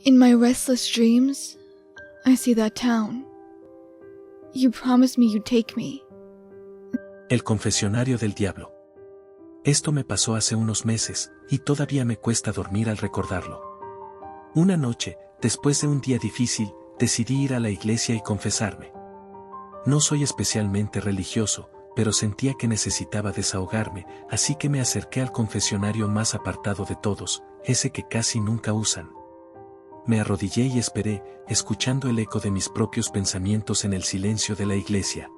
In my restless dreams, I see that town. You promised me you'd take me. El confesionario del diablo. Esto me pasó hace unos meses, y todavía me cuesta dormir al recordarlo. Una noche, después de un día difícil, decidí ir a la iglesia y confesarme. No soy especialmente religioso, pero sentía que necesitaba desahogarme, así que me acerqué al confesionario más apartado de todos, ese que casi nunca usan. Me arrodillé y esperé, escuchando el eco de mis propios pensamientos en el silencio de la iglesia.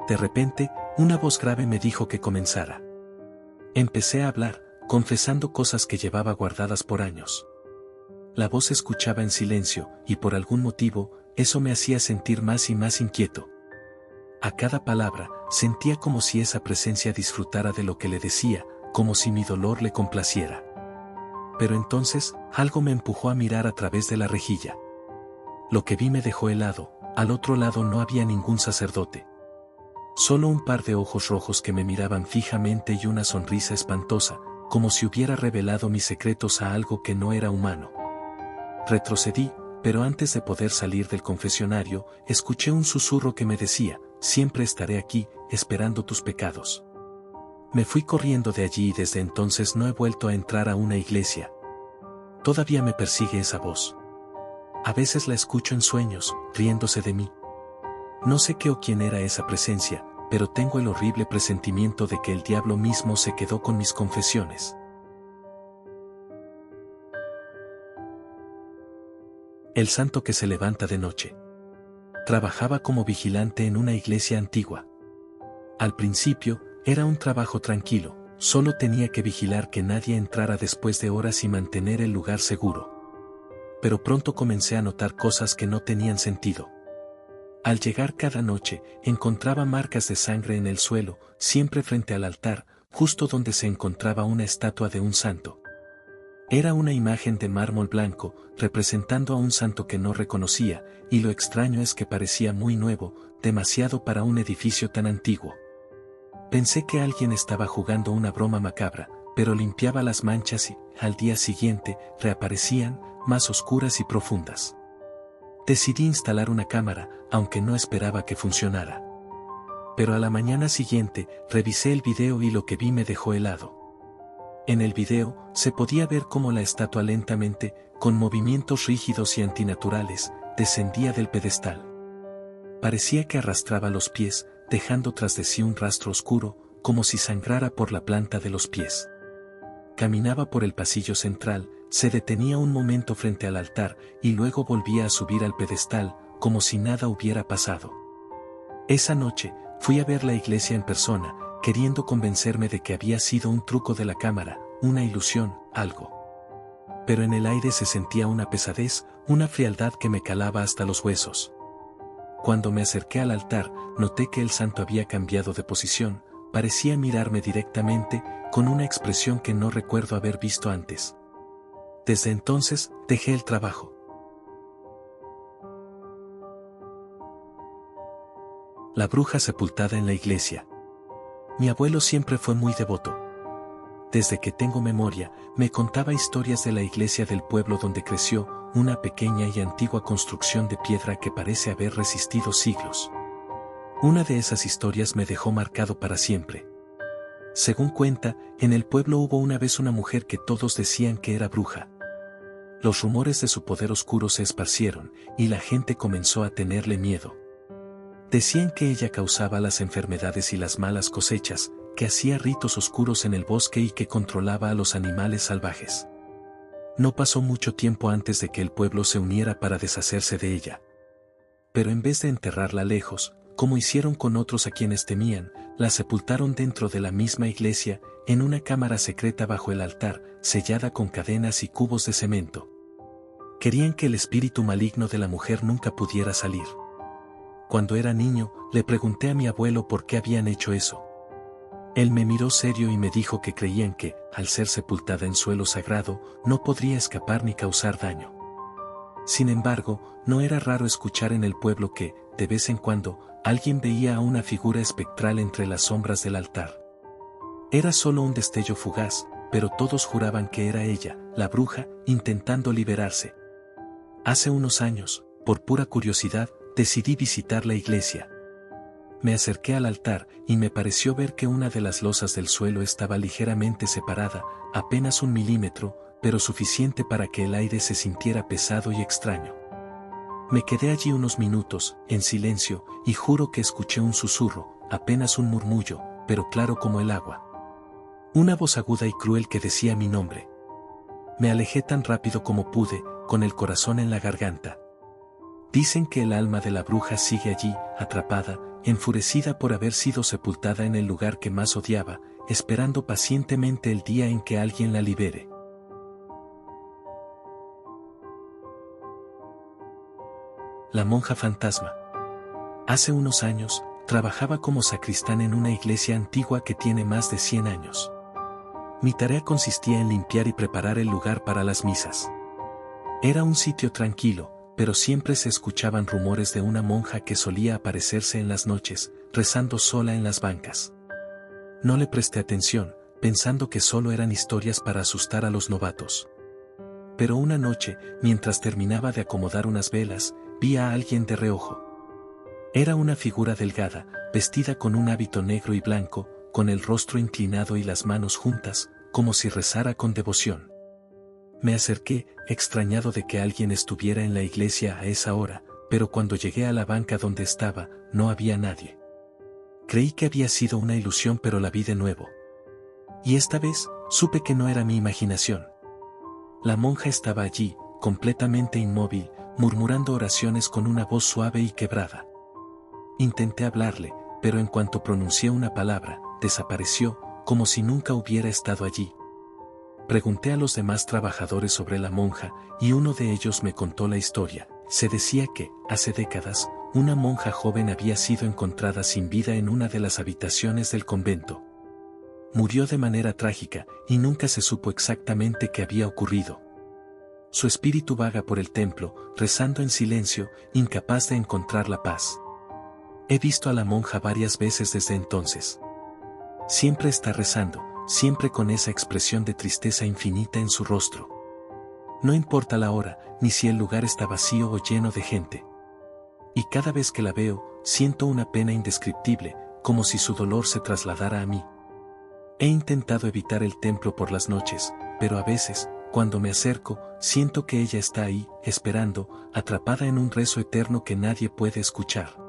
De repente, una voz grave me dijo que comenzara. Empecé a hablar, confesando cosas que llevaba guardadas por años. La voz se escuchaba en silencio, y por algún motivo, eso me hacía sentir más y más inquieto. A cada palabra, sentía como si esa presencia disfrutara de lo que le decía, como si mi dolor le complaciera. Pero entonces, algo me empujó a mirar a través de la rejilla. Lo que vi me dejó helado, al otro lado no había ningún sacerdote. Solo un par de ojos rojos que me miraban fijamente y una sonrisa espantosa, como si hubiera revelado mis secretos a algo que no era humano. Retrocedí, pero antes de poder salir del confesionario, escuché un susurro que me decía: siempre estaré aquí, esperando tus pecados. Me fui corriendo de allí y desde entonces no he vuelto a entrar a una iglesia. Todavía me persigue esa voz. A veces la escucho en sueños, riéndose de mí. No sé qué o quién era esa presencia, pero tengo el horrible presentimiento de que el diablo mismo se quedó con mis confesiones. El santo que se levanta de noche. Trabajaba como vigilante en una iglesia antigua. Al principio, era un trabajo tranquilo, solo tenía que vigilar que nadie entrara después de horas y mantener el lugar seguro. Pero pronto comencé a notar cosas que no tenían sentido. Al llegar cada noche, encontraba marcas de sangre en el suelo, siempre frente al altar, justo donde se encontraba una estatua de un santo. Era una imagen de mármol blanco, representando a un santo que no reconocía, y lo extraño es que parecía muy nuevo, demasiado para un edificio tan antiguo. Pensé que alguien estaba jugando una broma macabra, pero limpiaba las manchas y, al día siguiente, reaparecían, más oscuras y profundas. Decidí instalar una cámara, aunque no esperaba que funcionara. Pero a la mañana siguiente, revisé el video y lo que vi me dejó helado. En el video, se podía ver cómo la estatua lentamente, con movimientos rígidos y antinaturales, descendía del pedestal. Parecía que arrastraba los pies, dejando tras de sí un rastro oscuro, como si sangrara por la planta de los pies. Caminaba por el pasillo central, se detenía un momento frente al altar, y luego volvía a subir al pedestal, como si nada hubiera pasado. Esa noche, fui a ver la iglesia en persona, queriendo convencerme de que había sido un truco de la cámara, una ilusión, algo. Pero en el aire se sentía una pesadez, una frialdad que me calaba hasta los huesos. Cuando me acerqué al altar, noté que el santo había cambiado de posición, parecía mirarme directamente, con una expresión que no recuerdo haber visto antes. Desde entonces, dejé el trabajo. La bruja sepultada en la iglesia. Mi abuelo siempre fue muy devoto. Desde que tengo memoria, me contaba historias de la iglesia del pueblo donde creció, una pequeña y antigua construcción de piedra que parece haber resistido siglos. Una de esas historias me dejó marcado para siempre. Según cuenta, en el pueblo hubo una vez una mujer que todos decían que era bruja. Los rumores de su poder oscuro se esparcieron, y la gente comenzó a tenerle miedo. Decían que ella causaba las enfermedades y las malas cosechas, que hacía ritos oscuros en el bosque y que controlaba a los animales salvajes. No pasó mucho tiempo antes de que el pueblo se uniera para deshacerse de ella. Pero en vez de enterrarla lejos, como hicieron con otros a quienes temían, la sepultaron dentro de la misma iglesia, en una cámara secreta bajo el altar, sellada con cadenas y cubos de cemento. Querían que el espíritu maligno de la mujer nunca pudiera salir. Cuando era niño, le pregunté a mi abuelo por qué habían hecho eso. Él me miró serio y me dijo que creían que, al ser sepultada en suelo sagrado, no podría escapar ni causar daño. Sin embargo, no era raro escuchar en el pueblo que, de vez en cuando, alguien veía a una figura espectral entre las sombras del altar. Era solo un destello fugaz, pero todos juraban que era ella, la bruja, intentando liberarse. Hace unos años, por pura curiosidad, decidí visitar la iglesia. Me acerqué al altar y me pareció ver que una de las losas del suelo estaba ligeramente separada, apenas 1 milímetro, pero suficiente para que el aire se sintiera pesado y extraño. Me quedé allí unos minutos, en silencio, y juro que escuché un susurro, apenas un murmullo, pero claro como el agua. Una voz aguda y cruel que decía mi nombre. Me alejé tan rápido como pude, con el corazón en la garganta. Dicen que el alma de la bruja sigue allí, atrapada, enfurecida por haber sido sepultada en el lugar que más odiaba, esperando pacientemente el día en que alguien la libere. La monja fantasma. Hace unos años, trabajaba como sacristán en una iglesia antigua que tiene más de 100 años. Mi tarea consistía en limpiar y preparar el lugar para las misas. Era un sitio tranquilo, pero siempre se escuchaban rumores de una monja que solía aparecerse en las noches, rezando sola en las bancas. No le presté atención, pensando que solo eran historias para asustar a los novatos. Pero una noche, mientras terminaba de acomodar unas velas, vi a alguien de reojo. Era una figura delgada, vestida con un hábito negro y blanco, con el rostro inclinado y las manos juntas, como si rezara con devoción. Me acerqué, extrañado de que alguien estuviera en la iglesia a esa hora, pero cuando llegué a la banca donde estaba, no había nadie. Creí que había sido una ilusión, pero la vi de nuevo. Y esta vez, supe que no era mi imaginación. La monja estaba allí, completamente inmóvil, murmurando oraciones con una voz suave y quebrada. Intenté hablarle, pero en cuanto pronuncié una palabra, desapareció, como si nunca hubiera estado allí. Pregunté a los demás trabajadores sobre la monja, y uno de ellos me contó la historia. Se decía que, hace décadas, una monja joven había sido encontrada sin vida en una de las habitaciones del convento. Murió de manera trágica, y nunca se supo exactamente qué había ocurrido. Su espíritu vaga por el templo, rezando en silencio, incapaz de encontrar la paz. He visto a la monja varias veces desde entonces. Siempre está rezando, siempre con esa expresión de tristeza infinita en su rostro. No importa la hora, ni si el lugar está vacío o lleno de gente. Y cada vez que la veo, siento una pena indescriptible, como si su dolor se trasladara a mí. He intentado evitar el templo por las noches, pero a veces, cuando me acerco, siento que ella está ahí, esperando, atrapada en un rezo eterno que nadie puede escuchar.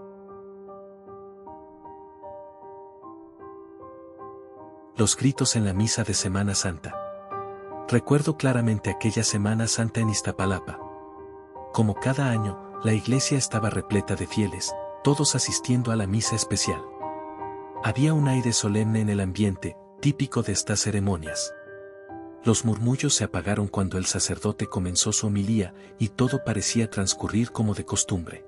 Los gritos en la misa de Semana Santa. Recuerdo claramente aquella Semana Santa en Iztapalapa. Como cada año, la iglesia estaba repleta de fieles, todos asistiendo a la misa especial. Había un aire solemne en el ambiente, típico de estas ceremonias. Los murmullos se apagaron cuando el sacerdote comenzó su homilía, y todo parecía transcurrir como de costumbre.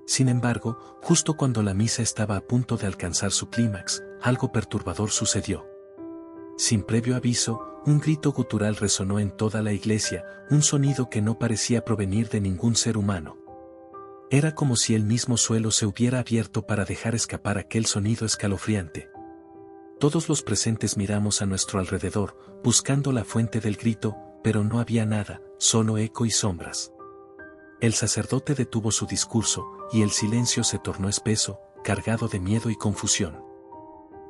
Sin embargo, justo cuando la misa estaba a punto de alcanzar su clímax, algo perturbador sucedió. Sin previo aviso, un grito gutural resonó en toda la iglesia, un sonido que no parecía provenir de ningún ser humano. Era como si el mismo suelo se hubiera abierto para dejar escapar aquel sonido escalofriante. Todos los presentes miramos a nuestro alrededor, buscando la fuente del grito, pero no había nada, solo eco y sombras. El sacerdote detuvo su discurso, y el silencio se tornó espeso, cargado de miedo y confusión.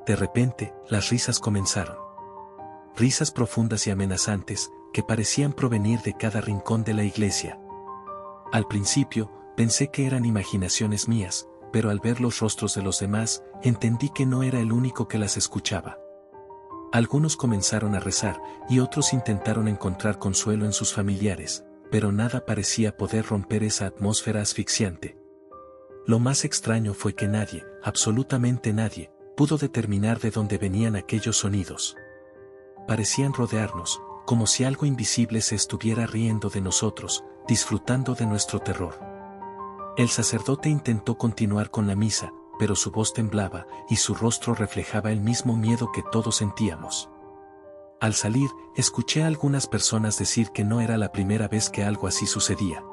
De repente, las risas comenzaron. Risas profundas y amenazantes, que parecían provenir de cada rincón de la iglesia. Al principio, pensé que eran imaginaciones mías, pero al ver los rostros de los demás, entendí que no era el único que las escuchaba. Algunos comenzaron a rezar, y otros intentaron encontrar consuelo en sus familiares, pero nada parecía poder romper esa atmósfera asfixiante. Lo más extraño fue que nadie, absolutamente nadie, pudo determinar de dónde venían aquellos sonidos. Parecían rodearnos, como si algo invisible se estuviera riendo de nosotros, disfrutando de nuestro terror. El sacerdote intentó continuar con la misa, pero su voz temblaba, y su rostro reflejaba el mismo miedo que todos sentíamos. Al salir, escuché a algunas personas decir que no era la primera vez que algo así sucedía.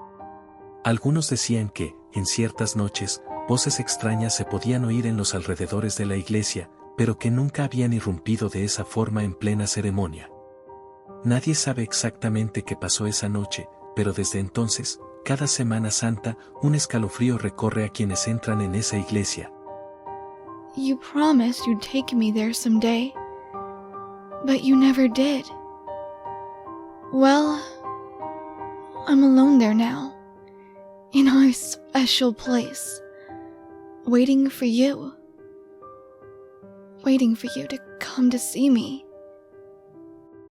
Algunos decían que, en ciertas noches, voces extrañas se podían oír en los alrededores de la iglesia, pero que nunca habían irrumpido de esa forma en plena ceremonia. Nadie sabe exactamente qué pasó esa noche, pero desde entonces, Cada Semana Santa, un escalofrío recorre a quienes entran en esa iglesia. You promised you'd take me there someday, but you never did. Well, I'm alone there now, in our special place, waiting for you to come to see me.